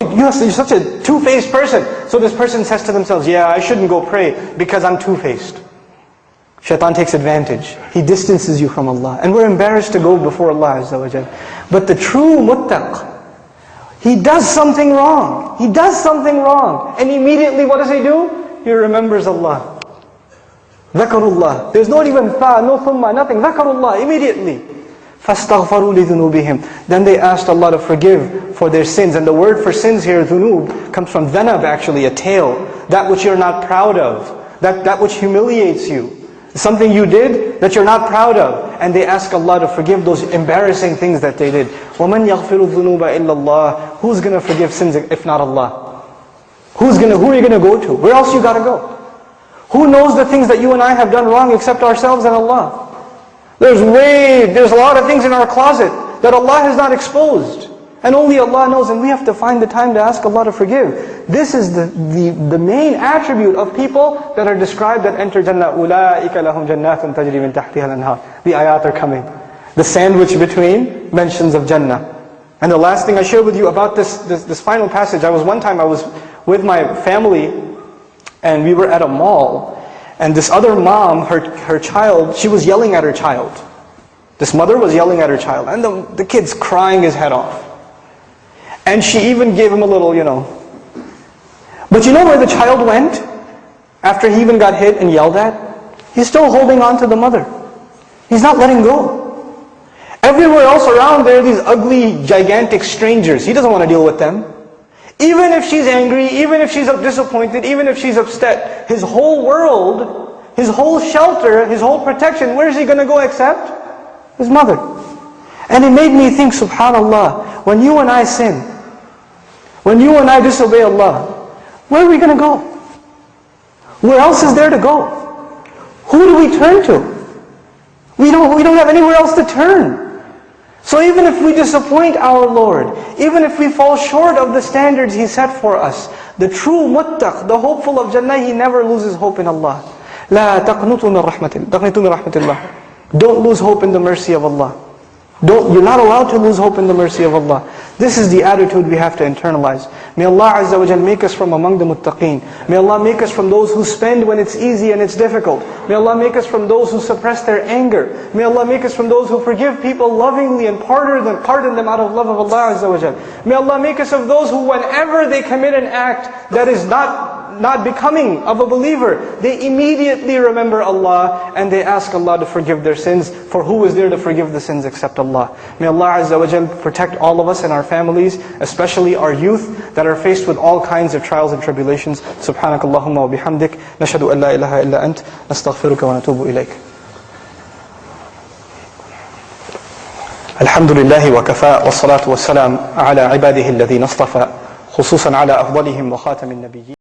You're such a two-faced person. So this person says to themselves, yeah, I shouldn't go pray because I'm two-faced. Shaitan takes advantage. He distances you from Allah. And we're embarrassed to go before Allah Azza wa Jal. But the true muttaq, he does something wrong. He does something wrong. And immediately what does he do? He remembers Allah. Dhakarullah. There's not even fa, no thumma, nothing. Dhakarullah, immediately. فَاسْتَغْفَرُوا لِذُنُوبِهِمْ. Then they asked Allah to forgive for their sins. And the word for sins here, dhunub, comes from dhanab actually, a tail. That which you're not proud of. That which humiliates you. Something you did that you're not proud of. And they ask Allah to forgive those embarrassing things that they did. وَمَنْ يَغْفِرُ الذُّنُوبَ إِلَّا اللَّهِ. Who's going to forgive sins if not Allah? Who are you going to go to? Where else you got to go? Who knows the things that you and I have done wrong except ourselves and Allah? There's a lot of things in our closet that Allah has not exposed. And only Allah knows, and we have to find the time to ask Allah to forgive. This is the main attribute of people that are described that enter Jannah. أُولَٰئِكَ لَهُمْ جَنَّاتٌ تَجْرِي مِنْ تَحْتِهَا الْأَنْهَارُ. The ayat are coming. The sandwich between mentions of Jannah. And the last thing I share with you about this final passage, one time I was with my family, and we were at a mall. And this other mom, her child, she was yelling at her child. This mother was yelling at her child. And the kid's crying his head off. And she even gave him a little, But you know where the child went? After he even got hit and yelled at? He's still holding on to the mother. He's not letting go. Everywhere else around there are these ugly, gigantic strangers. He doesn't want to deal with them. Even if she's angry, even if she's disappointed, even if she's upset, his whole world, his whole shelter, his whole protection, where is he going to go except? His mother. And it made me think, subhanallah, when you and I sin, when you and I disobey Allah, where are we going to go? Where else is there to go? Who do we turn to? We don't have anywhere else to turn. So even if we disappoint our Lord, even if we fall short of the standards He set for us, the true muttaq, the hopeful of Jannah, he never loses hope in Allah. لا تقنطوا من رحمة الله. Don't lose hope in the mercy of Allah. You're not allowed to lose hope in the mercy of Allah. This is the attitude we have to internalize. May Allah Azza wa Jal make us from among the muttaqeen. May Allah make us from those who spend when it's easy and it's difficult. May Allah make us from those who suppress their anger. May Allah make us from those who forgive people lovingly and pardon them out of love of Allah Azza wa Jal. May Allah make us of those who whenever they commit an act that is not becoming of a believer, they immediately remember Allah and they ask Allah to forgive their sins. For who is there to forgive the sins except Allah? May Allah Azza wa Jal protect all of us and our families, especially our youth that are faced with all kinds of trials and tribulations. Subhanakallahumma wa bihamdik, nashhadu an la ilaha illa ant, nastaghfiruka wa natubu ilayk. Alhamdulillahi wa kafa, wa salatu wa salam ala ibadihi alladhina istafa, khususan ala afdalihim wa khatamin nabiyyin.